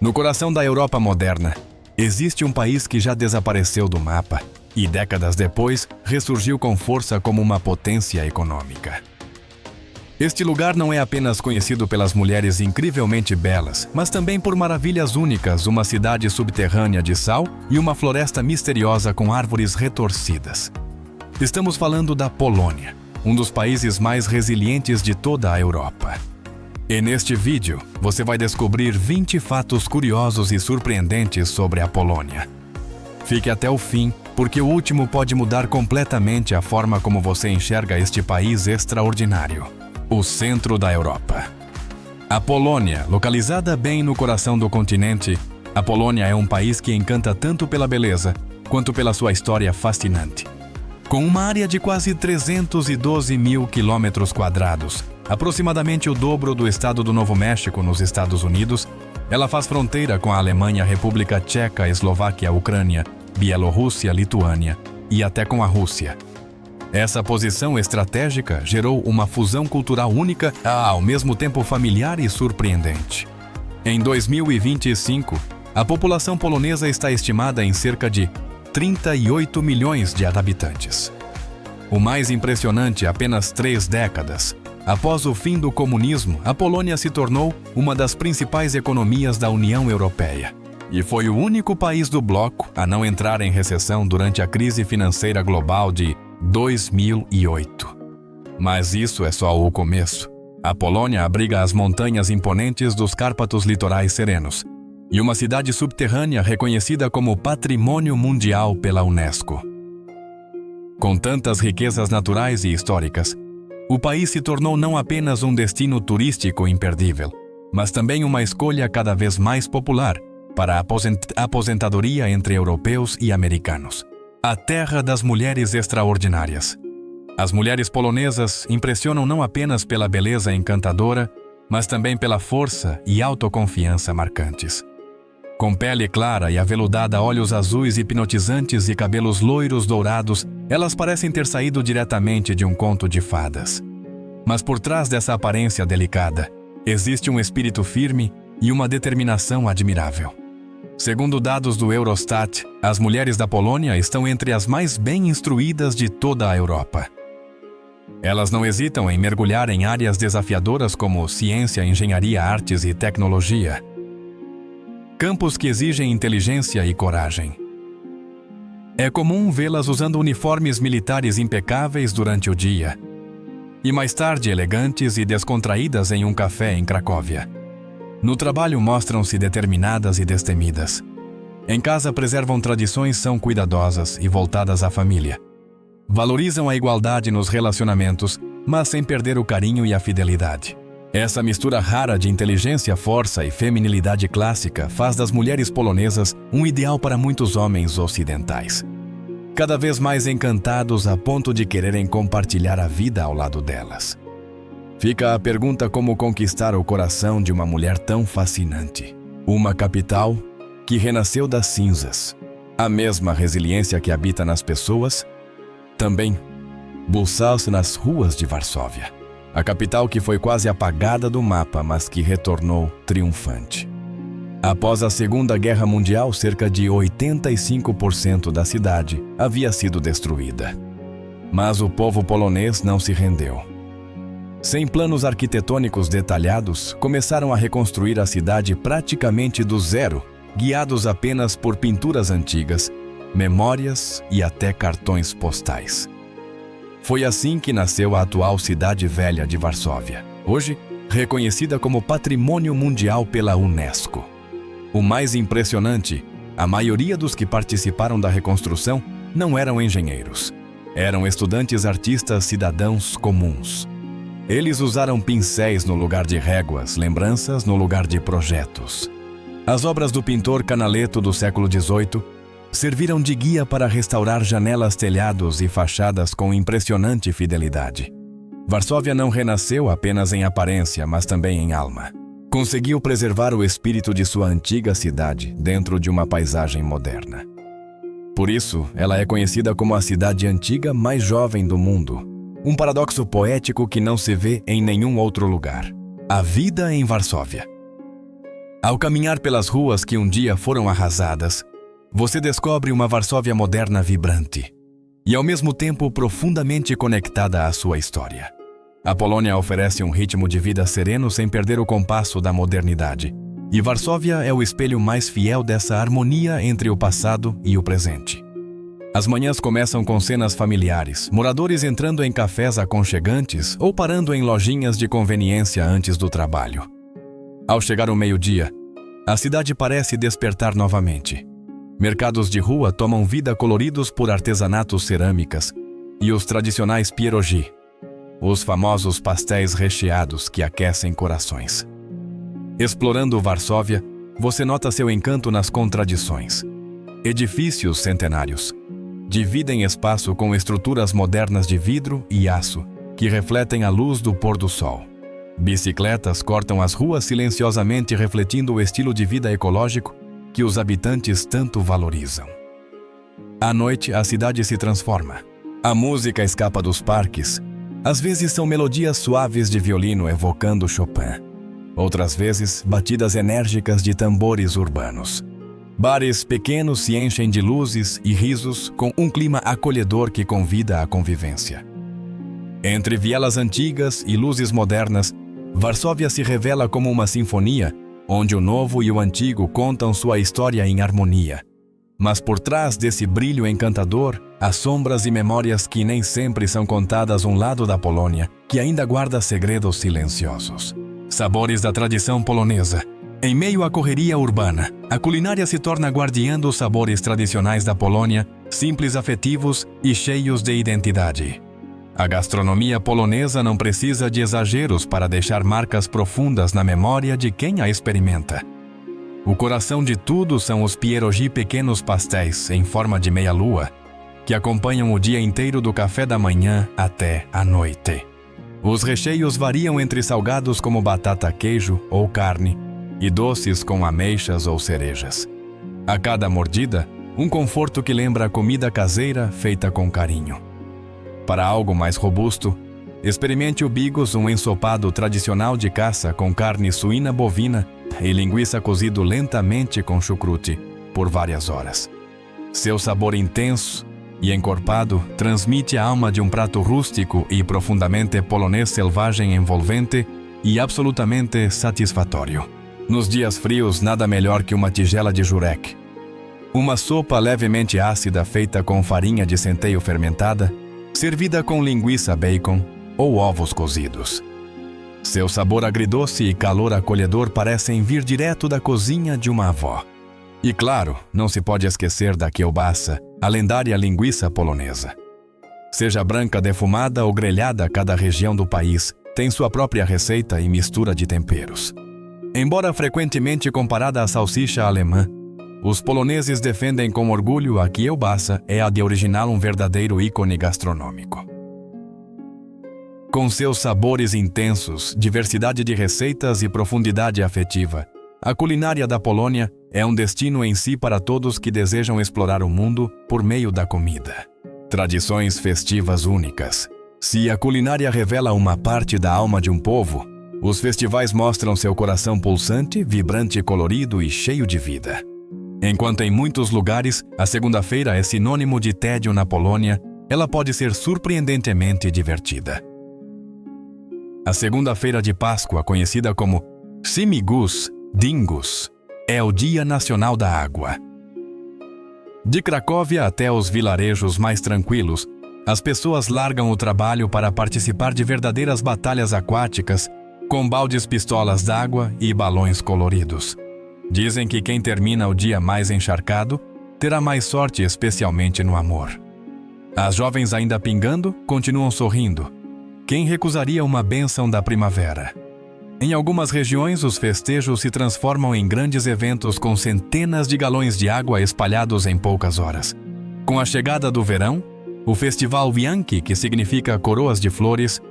No coração da Europa moderna, existe um país que já desapareceu do mapa e décadas depois ressurgiu com força como uma potência econômica. Este lugar não é apenas conhecido pelas mulheres incrivelmente belas, mas também por maravilhas únicas, uma cidade subterrânea de sal e uma floresta misteriosa com árvores retorcidas. Estamos falando da Polônia, um dos países mais resilientes de toda a Europa. E neste vídeo, você vai descobrir 20 fatos curiosos e surpreendentes sobre a Polônia. Fique até o fim, porque o último pode mudar completamente a forma como você enxerga este país extraordinário. O centro da Europa. A Polônia, localizada bem no coração do continente, a Polônia é um país que encanta tanto pela beleza quanto pela sua história fascinante. Com uma área de quase 312 mil quilômetros quadrados, aproximadamente o dobro do estado do Novo México nos Estados Unidos, ela faz fronteira com a Alemanha, República Tcheca, Eslováquia, Ucrânia, Bielorrússia, Lituânia e até com a Rússia. Essa posição estratégica gerou uma fusão cultural única, ao mesmo tempo familiar e surpreendente. Em 2025, a população polonesa está estimada em cerca de 38 milhões de habitantes. O mais impressionante, apenas 3 décadas após o fim do comunismo, a Polônia se tornou uma das principais economias da União Europeia e foi o único país do bloco a não entrar em recessão durante a crise financeira global de 2008. Mas isso é só o começo. A Polônia abriga as montanhas imponentes dos Cárpatos litorais serenos e uma cidade subterrânea reconhecida como Patrimônio Mundial pela Unesco. Com tantas riquezas naturais e históricas, o país se tornou não apenas um destino turístico imperdível, mas também uma escolha cada vez mais popular para a aposentadoria entre europeus e americanos. A terra das mulheres extraordinárias. As mulheres polonesas impressionam não apenas pela beleza encantadora, mas também pela força e autoconfiança marcantes. Com pele clara e aveludada, olhos azuis hipnotizantes e cabelos loiros dourados, elas parecem ter saído diretamente de um conto de fadas. Mas por trás dessa aparência delicada, existe um espírito firme e uma determinação admirável. Segundo dados do Eurostat, as mulheres da Polônia estão entre as mais bem instruídas de toda a Europa. Elas não hesitam em mergulhar em áreas desafiadoras como ciência, engenharia, artes e tecnologia. Campos que exigem inteligência e coragem. É comum vê-las usando uniformes militares impecáveis durante o dia e mais tarde elegantes e descontraídas em um café em Cracóvia. No trabalho mostram-se determinadas e destemidas. Em casa preservam tradições, são cuidadosas e voltadas à família. Valorizam a igualdade nos relacionamentos, mas sem perder o carinho e a fidelidade. Essa mistura rara de inteligência, força e feminilidade clássica faz das mulheres polonesas um ideal para muitos homens ocidentais, cada vez mais encantados a ponto de quererem compartilhar a vida ao lado delas. Fica a pergunta: como conquistar o coração de uma mulher tão fascinante? Uma capital que renasceu das cinzas. A mesma resiliência que habita nas pessoas também pulsou-se nas ruas de Varsóvia. A capital que foi quase apagada do mapa, mas que retornou triunfante. Após a Segunda Guerra Mundial, cerca de 85% da cidade havia sido destruída. Mas o povo polonês não se rendeu. Sem planos arquitetônicos detalhados, começaram a reconstruir a cidade praticamente do zero, guiados apenas por pinturas antigas, memórias e até cartões postais. Foi assim que nasceu a atual Cidade Velha de Varsóvia, hoje reconhecida como Patrimônio Mundial pela Unesco. O mais impressionante, a maioria dos que participaram da reconstrução não eram engenheiros. Eram estudantes, artistas, cidadãos comuns. Eles usaram pincéis no lugar de réguas, lembranças no lugar de projetos. As obras do pintor Canaletto do século XVIII serviram de guia para restaurar janelas, telhados e fachadas com impressionante fidelidade. Varsóvia não renasceu apenas em aparência, mas também em alma. Conseguiu preservar o espírito de sua antiga cidade dentro de uma paisagem moderna. Por isso, ela é conhecida como a cidade antiga mais jovem do mundo. Um paradoxo poético que não se vê em nenhum outro lugar. A vida em Varsóvia. Ao caminhar pelas ruas que um dia foram arrasadas, você descobre uma Varsóvia moderna vibrante e, ao mesmo tempo, profundamente conectada à sua história. A Polônia oferece um ritmo de vida sereno sem perder o compasso da modernidade, e Varsóvia é o espelho mais fiel dessa harmonia entre o passado e o presente. As manhãs começam com cenas familiares, moradores entrando em cafés aconchegantes ou parando em lojinhas de conveniência antes do trabalho. Ao chegar o meio-dia, a cidade parece despertar novamente. Mercados de rua tomam vida coloridos por artesanatos cerâmicas e os tradicionais pierogi, os famosos pastéis recheados que aquecem corações. Explorando Varsóvia, você nota seu encanto nas contradições. Edifícios centenários dividem espaço com estruturas modernas de vidro e aço que refletem a luz do pôr do sol. Bicicletas cortam as ruas silenciosamente, refletindo o estilo de vida ecológico que os habitantes tanto valorizam. À noite, a cidade se transforma. A música escapa dos parques. Às vezes são melodias suaves de violino evocando Chopin. Outras vezes, batidas enérgicas de tambores urbanos. Bares pequenos se enchem de luzes e risos com um clima acolhedor que convida à convivência. Entre vielas antigas e luzes modernas, Varsóvia se revela como uma sinfonia, onde o novo e o antigo contam sua história em harmonia. Mas por trás desse brilho encantador, há sombras e memórias que nem sempre são contadas um lado da Polônia, que ainda guarda segredos silenciosos. Sabores da tradição polonesa. Em meio à correria urbana, a culinária se torna guardiã dos sabores tradicionais da Polônia, simples, afetivos e cheios de identidade. A gastronomia polonesa não precisa de exageros para deixar marcas profundas na memória de quem a experimenta. O coração de tudo são os pierogi, pequenos pastéis em forma de meia-lua, que acompanham o dia inteiro do café da manhã até a noite. Os recheios variam entre salgados como batata, queijo ou carne, e doces com ameixas ou cerejas. A cada mordida, um conforto que lembra a comida caseira feita com carinho. Para algo mais robusto, experimente o bigos, um ensopado tradicional de caça com carne suína, bovina e linguiça cozido lentamente com chucrute por várias horas. Seu sabor intenso e encorpado transmite a alma de um prato rústico e profundamente polonês, selvagem, envolvente e absolutamente satisfatório. Nos dias frios, nada melhor que uma tigela de jurek. Uma sopa levemente ácida feita com farinha de centeio fermentada, servida com linguiça, bacon ou ovos cozidos. Seu sabor agridoce e calor acolhedor parecem vir direto da cozinha de uma avó. E claro, não se pode esquecer da kiełbasa, a lendária linguiça polonesa. Seja branca, defumada ou grelhada, cada região do país tem sua própria receita e mistura de temperos. Embora frequentemente comparada à salsicha alemã, os poloneses defendem com orgulho a kiełbasa é a de original, um verdadeiro ícone gastronômico. Com seus sabores intensos, diversidade de receitas e profundidade afetiva, a culinária da Polônia é um destino em si para todos que desejam explorar o mundo por meio da comida. Tradições festivas únicas. Se a culinária revela uma parte da alma de um povo, os festivais mostram seu coração pulsante, vibrante, colorido e cheio de vida. Enquanto em muitos lugares a segunda-feira é sinônimo de tédio, na Polônia, ela pode ser surpreendentemente divertida. A segunda-feira de Páscoa, conhecida como Śmigus Dingus, é o Dia Nacional da Água. De Cracóvia até os vilarejos mais tranquilos, as pessoas largam o trabalho para participar de verdadeiras batalhas aquáticas, com baldes, pistolas d'água e balões coloridos. Dizem que quem termina o dia mais encharcado terá mais sorte, especialmente no amor. As jovens, ainda pingando, continuam sorrindo. Quem recusaria uma bênção da primavera? Em algumas regiões, os festejos se transformam em grandes eventos com centenas de galões de água espalhados em poucas horas. Com a chegada do verão, o Festival Wianki, que significa coroas de flores,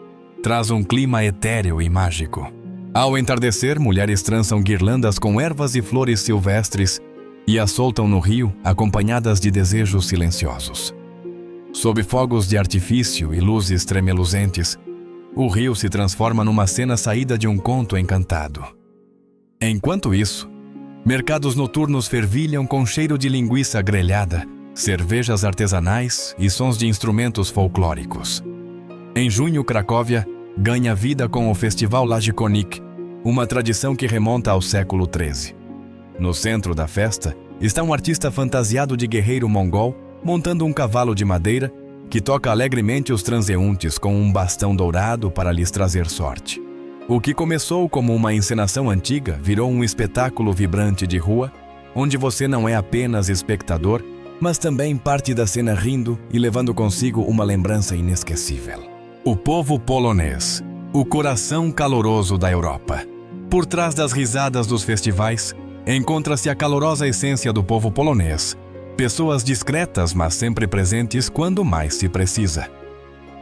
traz um clima etéreo e mágico. Ao entardecer, mulheres trançam guirlandas com ervas e flores silvestres e as soltam no rio, acompanhadas de desejos silenciosos. Sob fogos de artifício e luzes tremeluzentes, o rio se transforma numa cena saída de um conto encantado. Enquanto isso, Mercados noturnos fervilham com cheiro de linguiça grelhada, cervejas artesanais e sons de instrumentos folclóricos. Em junho, Cracóvia ganha vida com o Festival Lajkonik, uma tradição que remonta ao século XIII. No centro da festa está um artista fantasiado de guerreiro mongol montando um cavalo de madeira que toca alegremente os transeuntes com um bastão dourado para lhes trazer sorte. O que começou como uma encenação antiga virou um espetáculo vibrante de rua, onde você não é apenas espectador, mas também parte da cena rindo e levando consigo uma lembrança inesquecível. O povo polonês, o coração caloroso da Europa. Por trás das risadas dos festivais, encontra-se a calorosa essência do povo polonês. Pessoas discretas, mas sempre presentes quando mais se precisa.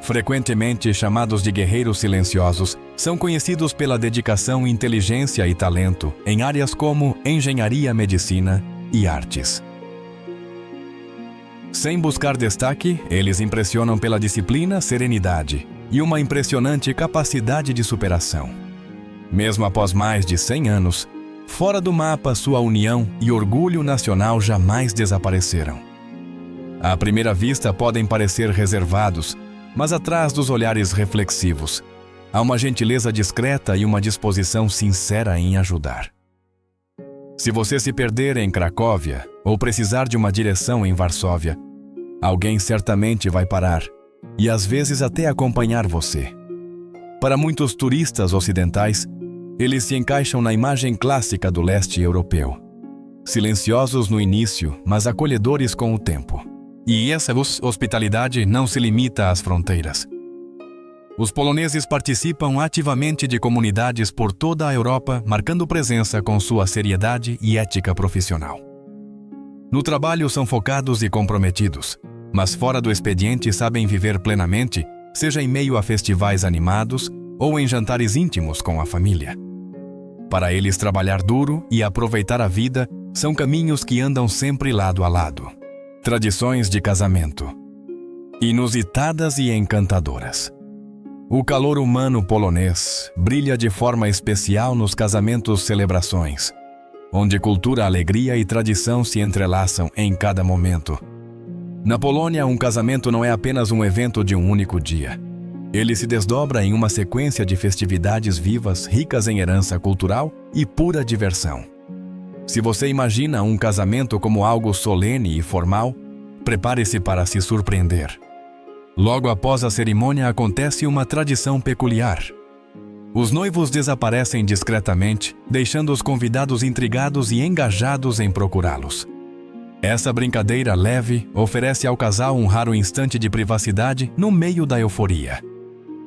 Frequentemente chamados de guerreiros silenciosos, são conhecidos pela dedicação, inteligência e talento em áreas como engenharia, medicina e artes. Sem buscar destaque, eles impressionam pela disciplina, serenidade e uma impressionante capacidade de superação. Mesmo após mais de 100 anos, fora do mapa, sua união e orgulho nacional jamais desapareceram. À primeira vista podem parecer reservados, mas atrás dos olhares reflexivos, há uma gentileza discreta e uma disposição sincera em ajudar. Se você se perder em Cracóvia ou precisar de uma direção em Varsóvia, alguém certamente vai parar e às vezes até acompanhar você. Para muitos turistas ocidentais, eles se encaixam na imagem clássica do leste europeu. Silenciosos no início, mas acolhedores com o tempo. E essa hospitalidade não se limita às fronteiras. Os poloneses participam ativamente de comunidades por toda a Europa, marcando presença com sua seriedade e ética profissional. No trabalho são focados e comprometidos, mas fora do expediente sabem viver plenamente, seja em meio a festivais animados ou em jantares íntimos com a família. Para eles, trabalhar duro e aproveitar a vida são caminhos que andam sempre lado a lado. Tradições de casamento. Inusitadas e encantadoras. O calor humano polonês brilha de forma especial nos casamentos-celebrações, onde cultura, alegria e tradição se entrelaçam em cada momento. Na Polônia, um casamento não é apenas um evento de um único dia. Ele se desdobra em uma sequência de festividades vivas, ricas em herança cultural e pura diversão. Se você imagina um casamento como algo solene e formal, prepare-se para se surpreender. Logo após a cerimônia acontece uma tradição peculiar. Os noivos desaparecem discretamente, deixando os convidados intrigados e engajados em procurá-los. Essa brincadeira leve oferece ao casal um raro instante de privacidade no meio da euforia.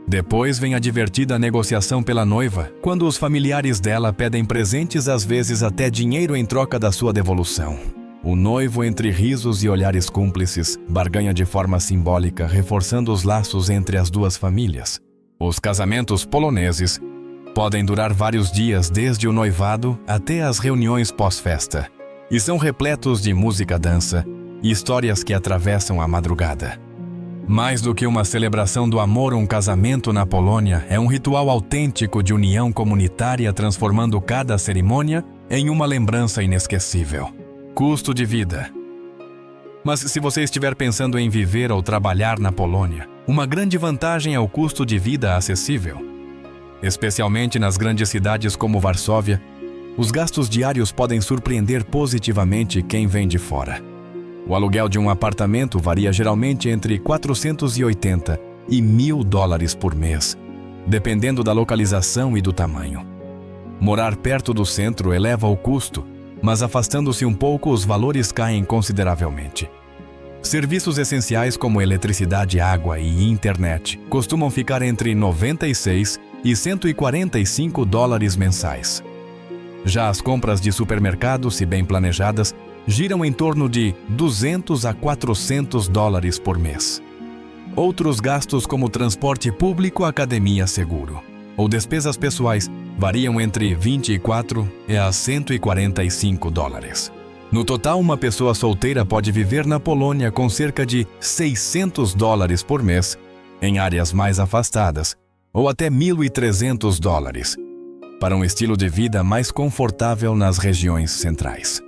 Depois vem a divertida negociação pela noiva, quando os familiares dela pedem presentes, às vezes até dinheiro em troca da sua devolução. O noivo, entre risos e olhares cúmplices, barganha de forma simbólica, reforçando os laços entre as duas famílias. Os casamentos poloneses podem durar vários dias, desde o noivado até as reuniões pós-festa, e são repletos de música, dança e histórias que atravessam a madrugada. Mais do que uma celebração do amor, um casamento na Polônia é um ritual autêntico de união comunitária, transformando cada cerimônia em uma lembrança inesquecível. Custo de vida. Mas se você estiver pensando em viver ou trabalhar na Polônia, uma grande vantagem é o custo de vida acessível. Especialmente nas grandes cidades como Varsóvia, os gastos diários podem surpreender positivamente quem vem de fora. O aluguel de um apartamento varia geralmente entre $480 e $1.000 por mês, dependendo da localização e do tamanho. Morar perto do centro eleva o custo, mas afastando-se um pouco, os valores caem consideravelmente. Serviços essenciais como eletricidade, água e internet costumam ficar entre $96 e $145 mensais. Já as compras de supermercado, se bem planejadas, giram em torno de $200 a $400 por mês. Outros gastos como transporte público, academia, seguro ou despesas pessoais variam entre $24 a $145. No total, uma pessoa solteira pode viver na Polônia com cerca de $600 por mês, em áreas mais afastadas, ou até $1.300. para um estilo de vida mais confortável nas regiões centrais.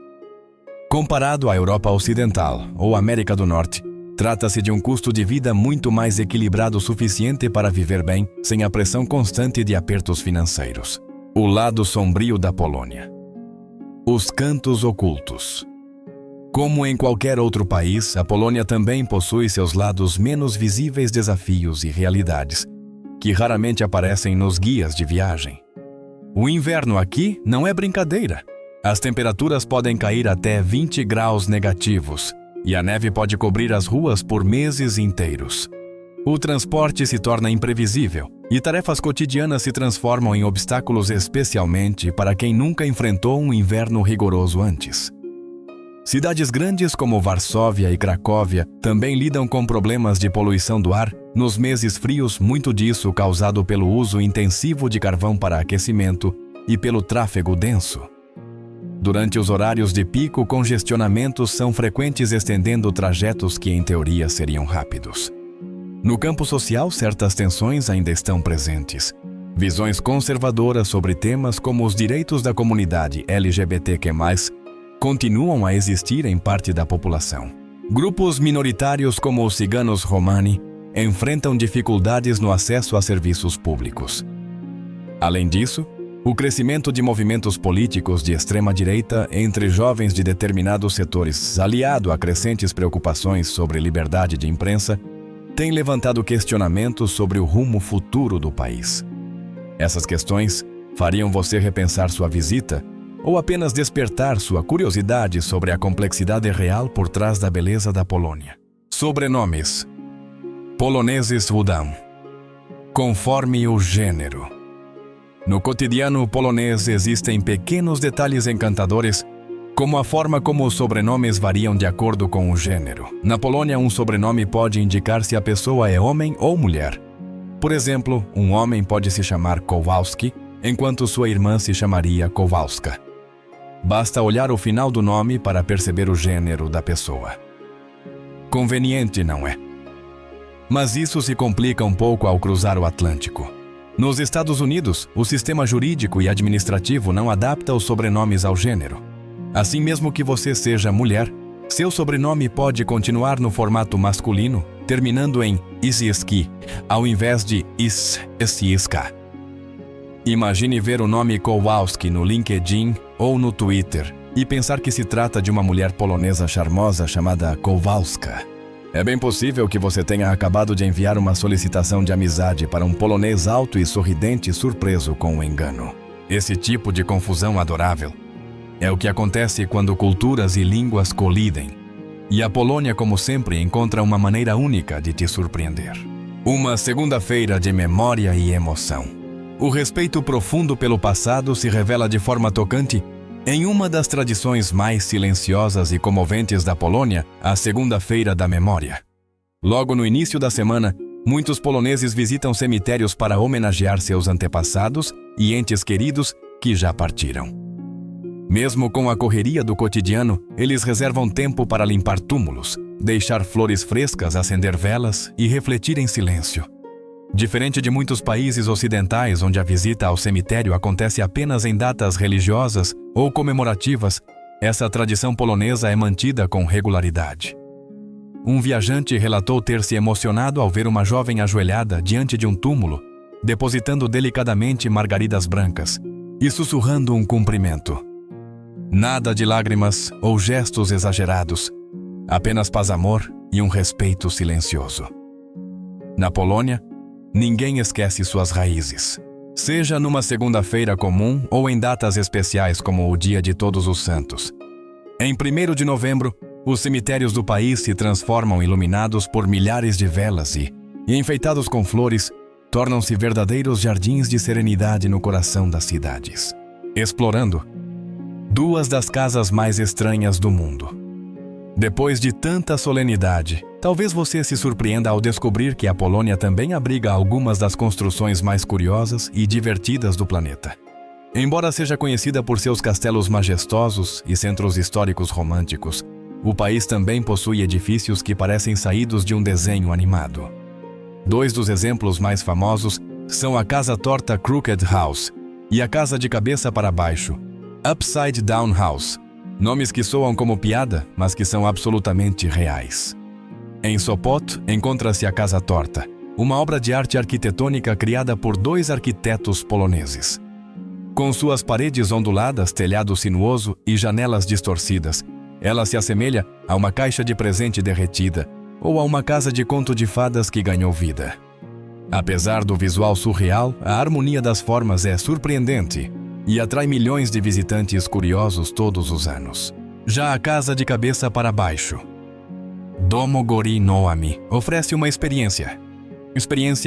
Comparado à Europa Ocidental ou América do Norte, trata-se de um custo de vida muito mais equilibrado o suficiente para viver bem, sem a pressão constante de apertos financeiros. O lado sombrio da Polônia. Os cantos ocultos. Como em qualquer outro país, a Polônia também possui seus lados menos visíveis desafios e realidades, que raramente aparecem nos guias de viagem. O inverno aqui não é brincadeira. As temperaturas podem cair até 20 graus negativos e a neve pode cobrir as ruas por meses inteiros. O transporte se torna imprevisível e tarefas cotidianas se transformam em obstáculos, especialmente para quem nunca enfrentou um inverno rigoroso antes. Cidades grandes como Varsóvia e Cracóvia também lidam com problemas de poluição do ar nos meses frios, muito disso causado pelo uso intensivo de carvão para aquecimento e pelo tráfego denso. Durante os horários de pico, congestionamentos são frequentes, estendendo trajetos que em teoria seriam rápidos. No campo social, certas tensões ainda estão presentes. Visões conservadoras sobre temas como os direitos da comunidade LGBTQ+, continuam a existir em parte da população. Grupos minoritários como os ciganos romani enfrentam dificuldades no acesso a serviços públicos. Além disso, o crescimento de movimentos políticos de extrema-direita entre jovens de determinados setores, aliado a crescentes preocupações sobre liberdade de imprensa, tem levantado questionamentos sobre o rumo futuro do país. Essas questões fariam você repensar sua visita ou apenas despertar sua curiosidade sobre a complexidade real por trás da beleza da Polônia. Sobrenomes: poloneses Wudam. Conforme o gênero. No cotidiano polonês existem pequenos detalhes encantadores, como a forma como os sobrenomes variam de acordo com o gênero. Na Polônia, um sobrenome pode indicar se a pessoa é homem ou mulher. Por exemplo, um homem pode se chamar Kowalski, enquanto sua irmã se chamaria Kowalska. Basta olhar o final do nome para perceber o gênero da pessoa. Conveniente, não é? Mas isso se complica um pouco ao cruzar o Atlântico. Nos Estados Unidos, o sistema jurídico e administrativo não adapta os sobrenomes ao gênero. Assim, mesmo que você seja mulher, seu sobrenome pode continuar no formato masculino, terminando em Isieski, ao invés de Isieska. Imagine ver o nome Kowalski no LinkedIn ou no Twitter e pensar que se trata de uma mulher polonesa charmosa chamada Kowalska. É bem possível que você tenha acabado de enviar uma solicitação de amizade para um polonês alto e sorridente surpreso com um engano. Esse tipo de confusão adorável é o que acontece quando culturas e línguas colidem. E a Polônia, como sempre, encontra uma maneira única de te surpreender. Uma segunda-feira de memória e emoção. O respeito profundo pelo passado se revela de forma tocante em uma das tradições mais silenciosas e comoventes da Polônia, a Segunda-feira da Memória. Logo no início da semana, muitos poloneses visitam cemitérios para homenagear seus antepassados e entes queridos que já partiram. Mesmo com a correria do cotidiano, eles reservam tempo para limpar túmulos, deixar flores frescas, acender velas e refletir em silêncio. Diferente de muitos países ocidentais onde a visita ao cemitério acontece apenas em datas religiosas ou comemorativas, essa tradição polonesa é mantida com regularidade. Um viajante relatou ter se emocionado ao ver uma jovem ajoelhada diante de um túmulo, depositando delicadamente margaridas brancas e sussurrando um cumprimento. Nada de lágrimas ou gestos exagerados, apenas paz-amor e um respeito silencioso. Na Polônia, ninguém esquece suas raízes. Seja numa segunda-feira comum ou em datas especiais como o Dia de Todos os Santos. Em 1º de novembro, os cemitérios do país se transformam iluminados por milhares de velas e enfeitados com flores, tornam-se verdadeiros jardins de serenidade no coração das cidades. Explorando duas das casas mais estranhas do mundo. Depois de tanta solenidade, talvez você se surpreenda ao descobrir que a Polônia também abriga algumas das construções mais curiosas e divertidas do planeta. Embora seja conhecida por seus castelos majestosos e centros históricos românticos, o país também possui edifícios que parecem saídos de um desenho animado. Dois dos exemplos mais famosos são a Casa Torta Crooked House, e a casa de cabeça para baixo, Upside Down House, nomes que soam como piada, mas que são absolutamente reais. Em Sopot encontra-se a Casa Torta, uma obra de arte arquitetônica criada por 2 arquitetos poloneses. Com suas paredes onduladas, telhado sinuoso e janelas distorcidas, ela se assemelha a uma caixa de presente derretida ou a uma casa de conto de fadas que ganhou vida. Apesar do visual surreal, a harmonia das formas é surpreendente e atrai milhões de visitantes curiosos todos os anos. Já a casa de cabeça para baixo, Domogori no Ami, oferece uma experiência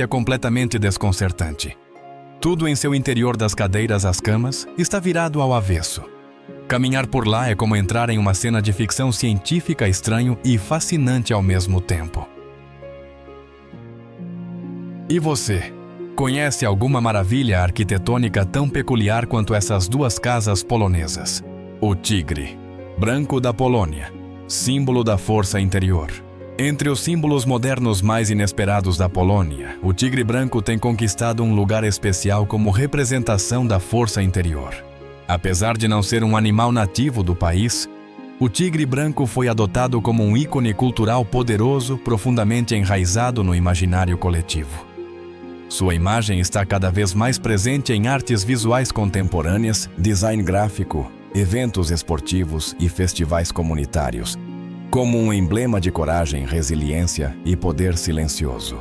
completamente desconcertante. Tudo em seu interior, das cadeiras às camas, está virado ao avesso. Caminhar por lá é como entrar em uma cena de ficção científica estranho e fascinante ao mesmo tempo. E você? Conhece alguma maravilha arquitetônica tão peculiar quanto essas 2 casas polonesas? O tigre branco da Polônia, símbolo da força interior. Entre os símbolos modernos mais inesperados da Polônia, o tigre branco tem conquistado um lugar especial como representação da força interior. Apesar de não ser um animal nativo do país, o tigre branco foi adotado como um ícone cultural poderoso, profundamente enraizado no imaginário coletivo. Sua imagem está cada vez mais presente em artes visuais contemporâneas, design gráfico, eventos esportivos e festivais comunitários, como um emblema de coragem, resiliência e poder silencioso.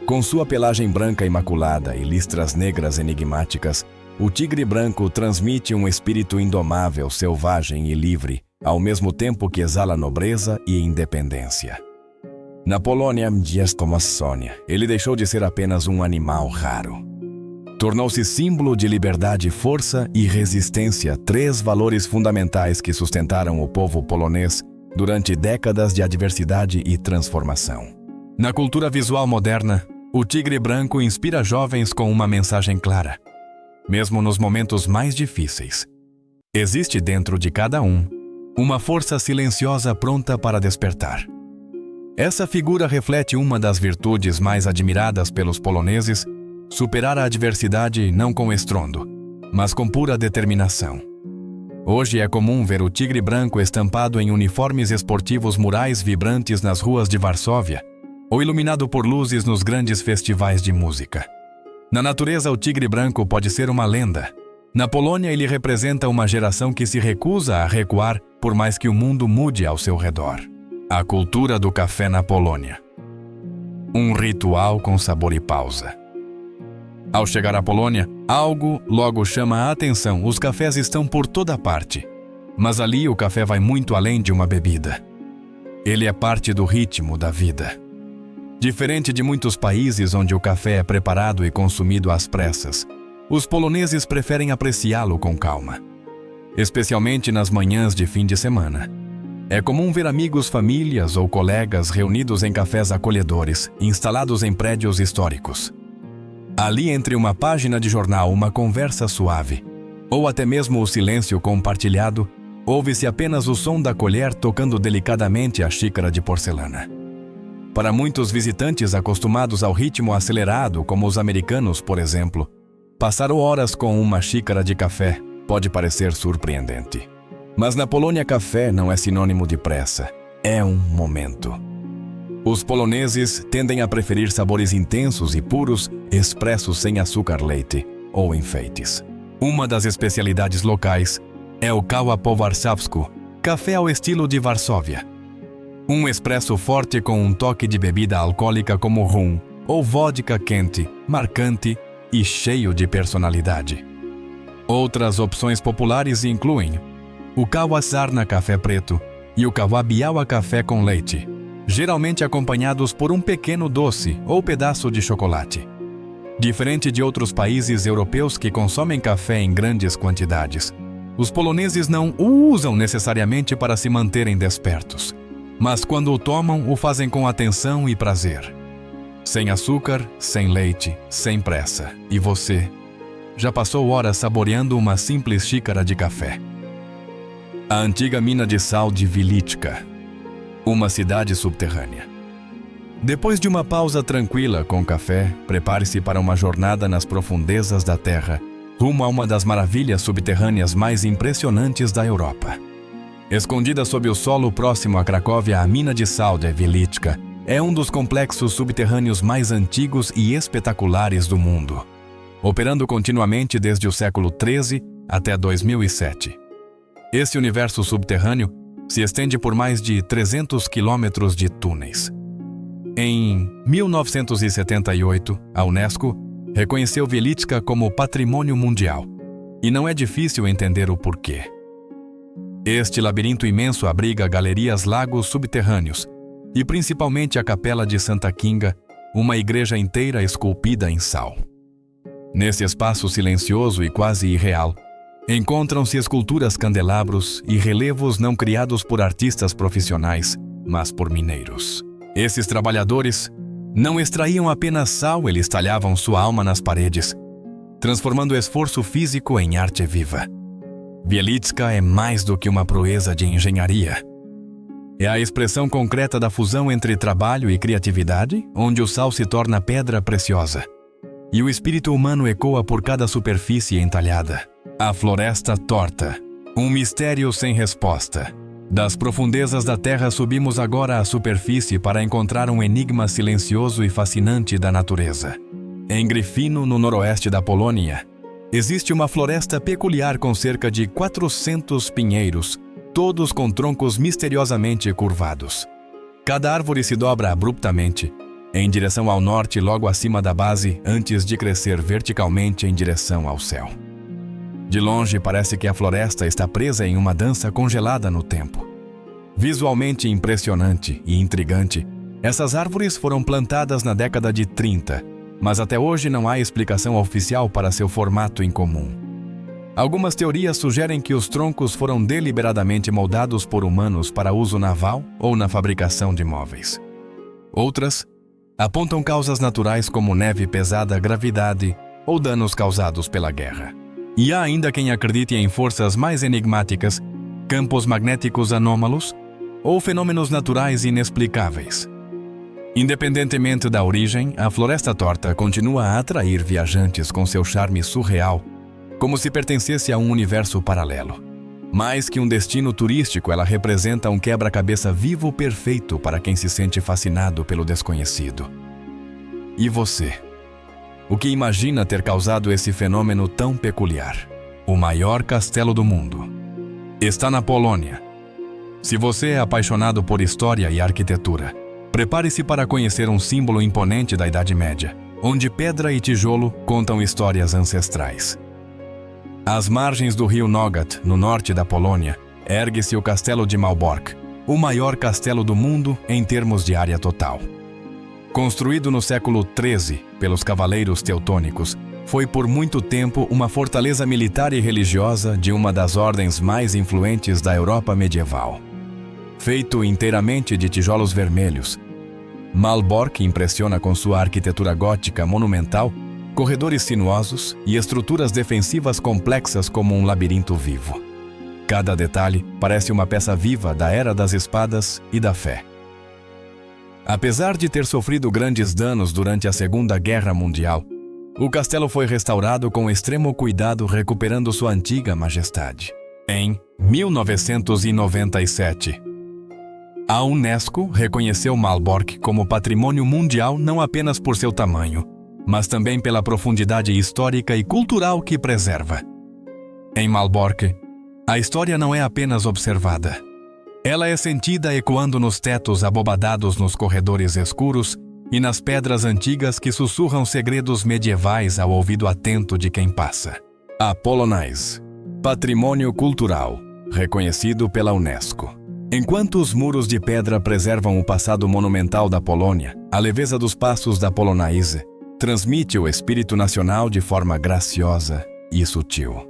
Com sua pelagem branca imaculada e listras negras enigmáticas, o tigre branco transmite um espírito indomável, selvagem e livre, ao mesmo tempo que exala nobreza e independência. Na Polônia, dias como a Sônia, ele deixou de ser apenas um animal raro. Tornou-se símbolo de liberdade, força e resistência, 3 valores fundamentais que sustentaram o povo polonês durante décadas de adversidade e transformação. Na cultura visual moderna, o tigre branco inspira jovens com uma mensagem clara. Mesmo nos momentos mais difíceis, existe dentro de cada um uma força silenciosa pronta para despertar. Essa figura reflete uma das virtudes mais admiradas pelos poloneses: superar a adversidade não com estrondo, mas com pura determinação. Hoje é comum ver o tigre branco estampado em uniformes esportivos murais vibrantes nas ruas de Varsóvia, ou iluminado por luzes nos grandes festivais de música. Na natureza, o tigre branco pode ser uma lenda. Na Polônia, ele representa uma geração que se recusa a recuar por mais que o mundo mude ao seu redor. A cultura do café na Polônia. Um ritual com sabor e pausa. Ao chegar à Polônia, algo logo chama a atenção: os cafés estão por toda parte. Mas ali o café vai muito além de uma bebida. Ele é parte do ritmo da vida. Diferente de muitos países onde o café é preparado e consumido às pressas, os poloneses preferem apreciá-lo com calma, especialmente nas manhãs de fim de semana. É comum ver amigos, famílias ou colegas reunidos em cafés acolhedores, instalados em prédios históricos. Ali, entre uma página de jornal, uma conversa suave, ou até mesmo o silêncio compartilhado, ouve-se apenas o som da colher tocando delicadamente a xícara de porcelana. Para muitos visitantes acostumados ao ritmo acelerado, como os americanos, por exemplo, passar horas com uma xícara de café pode parecer surpreendente. Mas na Polônia, café não é sinônimo de pressa, é um momento. Os poloneses tendem a preferir sabores intensos e puros, expressos sem açúcar, leite ou enfeites. Uma das especialidades locais é o Kała po warszawsku, café ao estilo de Varsóvia. Um expresso forte com um toque de bebida alcoólica como rum ou vodka quente, marcante e cheio de personalidade. Outras opções populares incluem o Kała Czarna café preto e o Kała Biała café com leite, geralmente acompanhados por um pequeno doce ou pedaço de chocolate. Diferente de outros países europeus que consomem café em grandes quantidades, os poloneses não o usam necessariamente para se manterem despertos, mas quando o tomam, o fazem com atenção e prazer. Sem açúcar, sem leite, sem pressa. E você? Já passou horas saboreando uma simples xícara de café? A antiga mina de sal de Wieliczka, uma cidade subterrânea. Depois de uma pausa tranquila com café, prepare-se para uma jornada nas profundezas da terra, rumo a uma das maravilhas subterrâneas mais impressionantes da Europa. Escondida sob o solo próximo a Cracóvia, a mina de sal de Wieliczka é um dos complexos subterrâneos mais antigos e espetaculares do mundo, operando continuamente desde o século XIII até 2007. Este universo subterrâneo se estende por mais de 300 quilômetros de túneis. Em 1978, a Unesco reconheceu Wieliczka como Patrimônio Mundial, e não é difícil entender o porquê. Este labirinto imenso abriga galerias lagos subterrâneos e principalmente a Capela de Santa Kinga, uma igreja inteira esculpida em sal. Nesse espaço silencioso e quase irreal, encontram-se esculturas, candelabros e relevos não criados por artistas profissionais, mas por mineiros. Esses trabalhadores não extraíam apenas sal, eles talhavam sua alma nas paredes, transformando o esforço físico em arte viva. Wieliczka é mais do que uma proeza de engenharia. É a expressão concreta da fusão entre trabalho e criatividade, onde o sal se torna pedra preciosa e o espírito humano ecoa por cada superfície entalhada. A floresta torta, um mistério sem resposta. Das profundezas da terra subimos agora à superfície para encontrar um enigma silencioso e fascinante da natureza. Em Gryfino, no noroeste da Polônia, existe uma floresta peculiar com cerca de 400 pinheiros, todos com troncos misteriosamente curvados. Cada árvore se dobra abruptamente, em direção ao norte logo acima da base, antes de crescer verticalmente em direção ao céu. De longe parece que a floresta está presa em uma dança congelada no tempo. Visualmente impressionante e intrigante, essas árvores foram plantadas na década de 30, mas até hoje não há explicação oficial para seu formato incomum. Algumas teorias sugerem que os troncos foram deliberadamente moldados por humanos para uso naval ou na fabricação de móveis. Outras apontam causas naturais como neve pesada, gravidade ou danos causados pela guerra. E há ainda quem acredite em forças mais enigmáticas, campos magnéticos anômalos ou fenômenos naturais inexplicáveis. Independentemente da origem, a Floresta Torta continua a atrair viajantes com seu charme surreal, como se pertencesse a um universo paralelo. Mais que um destino turístico, ela representa um quebra-cabeça vivo perfeito para quem se sente fascinado pelo desconhecido. E você? O que imagina ter causado esse fenômeno tão peculiar? O maior castelo do mundo está na Polônia. Se você é apaixonado por história e arquitetura, prepare-se para conhecer um símbolo imponente da Idade Média, onde pedra e tijolo contam histórias ancestrais. Às margens do rio Nogat, no norte da Polônia, ergue-se o Castelo de Malbork, o maior castelo do mundo em termos de área total. Construído no século XIII pelos cavaleiros teutônicos, foi por muito tempo uma fortaleza militar e religiosa de uma das ordens mais influentes da Europa medieval. Feito inteiramente de tijolos vermelhos, Malbork impressiona com sua arquitetura gótica monumental, corredores sinuosos e estruturas defensivas complexas como um labirinto vivo. Cada detalhe parece uma peça viva da Era das Espadas e da Fé. Apesar de ter sofrido grandes danos durante a Segunda Guerra Mundial, o castelo foi restaurado com extremo cuidado, recuperando sua antiga majestade. Em 1997, a Unesco reconheceu Malbork como Patrimônio Mundial não apenas por seu tamanho, mas também pela profundidade histórica e cultural que preserva. Em Malbork, a história não é apenas observada. Ela é sentida ecoando nos tetos abobadados, nos corredores escuros e nas pedras antigas que sussurram segredos medievais ao ouvido atento de quem passa. A Polonais, Patrimônio Cultural, reconhecido pela Unesco. Enquanto os muros de pedra preservam o passado monumental da Polônia, a leveza dos passos da Polonais transmite o espírito nacional de forma graciosa e sutil.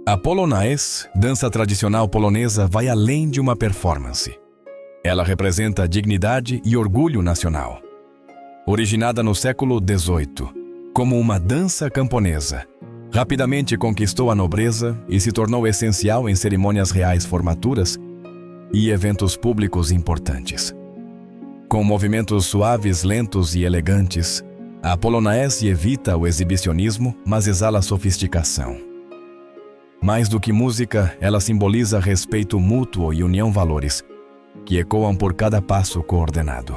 A Polonais, dança tradicional polonesa, vai além de uma performance. Ela representa dignidade e orgulho nacional. Originada no século XVIII, como uma dança camponesa, rapidamente conquistou a nobreza e se tornou essencial em cerimônias reais, formaturas e eventos públicos importantes. Com movimentos suaves, lentos e elegantes, A polonese evita o exibicionismo, mas exala sofisticação. Mais do que música, ela simboliza respeito mútuo e união valores, que ecoam por cada passo coordenado.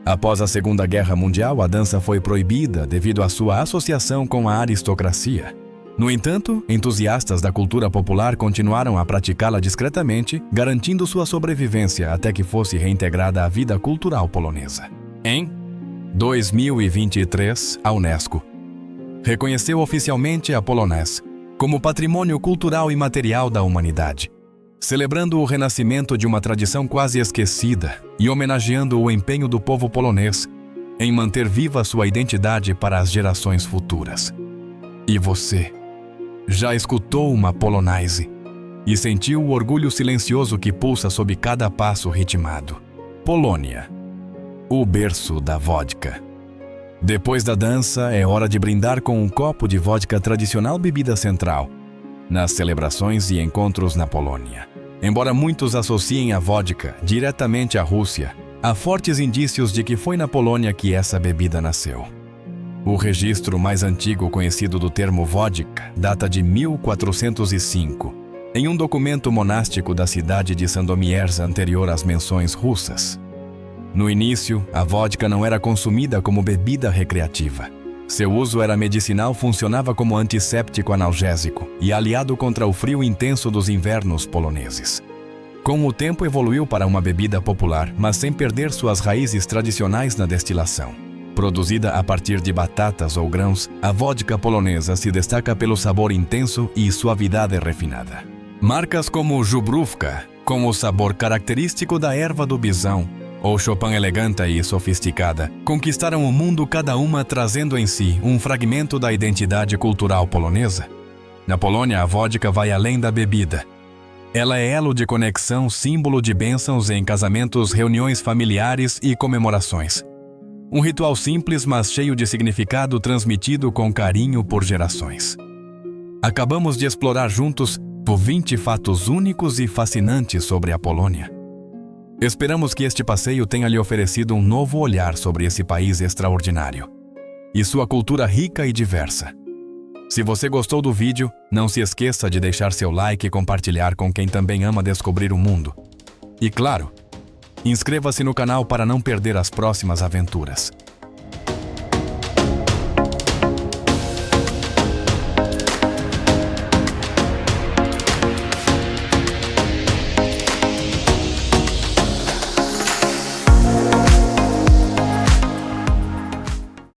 Após a Segunda Guerra Mundial, a dança foi proibida devido à sua associação com a aristocracia. No entanto, entusiastas da cultura popular continuaram a praticá-la discretamente, garantindo sua sobrevivência até que fosse reintegrada à vida cultural polonesa. Em 2023, a Unesco reconheceu oficialmente a polonese como patrimônio cultural e material da humanidade, celebrando o renascimento de uma tradição quase esquecida e homenageando o empenho do povo polonês em manter viva sua identidade para as gerações futuras. E você já escutou uma polonese e sentiu o orgulho silencioso que pulsa sob cada passo ritmado? Polônia, o berço da vodka. Depois da dança, é hora de brindar com um copo de vodka, tradicional bebida central nas celebrações e encontros na Polônia. Embora muitos associem a vodka diretamente à Rússia, há fortes indícios de que foi na Polônia que essa bebida nasceu. O registro mais antigo conhecido do termo vodka data de 1405, em um documento monástico da cidade de Sandomierz anterior às menções russas. No início, a vodka não era consumida como bebida recreativa. Seu uso era medicinal, funcionava como antisséptico analgésico e aliado contra o frio intenso dos invernos poloneses. Com o tempo evoluiu para uma bebida popular, mas sem perder suas raízes tradicionais na destilação. Produzida a partir de batatas ou grãos, a vodka polonesa se destaca pelo sabor intenso e suavidade refinada. Marcas como Żubrówka, com o sabor característico da erva do bisão, ou Chopin elegante e sofisticada, conquistaram o mundo, cada uma trazendo em si um fragmento da identidade cultural polonesa. Na Polônia, a vodka vai além da bebida. Ela é elo de conexão, símbolo de bênçãos em casamentos, reuniões familiares e comemorações. Um ritual simples, mas cheio de significado, transmitido com carinho por gerações. Acabamos de explorar juntos 20 fatos únicos e fascinantes sobre a Polônia. Esperamos que este passeio tenha lhe oferecido um novo olhar sobre esse país extraordinário e sua cultura rica e diversa. Se você gostou do vídeo, não se esqueça de deixar seu like e compartilhar com quem também ama descobrir o mundo. E claro, inscreva-se no canal para não perder as próximas aventuras.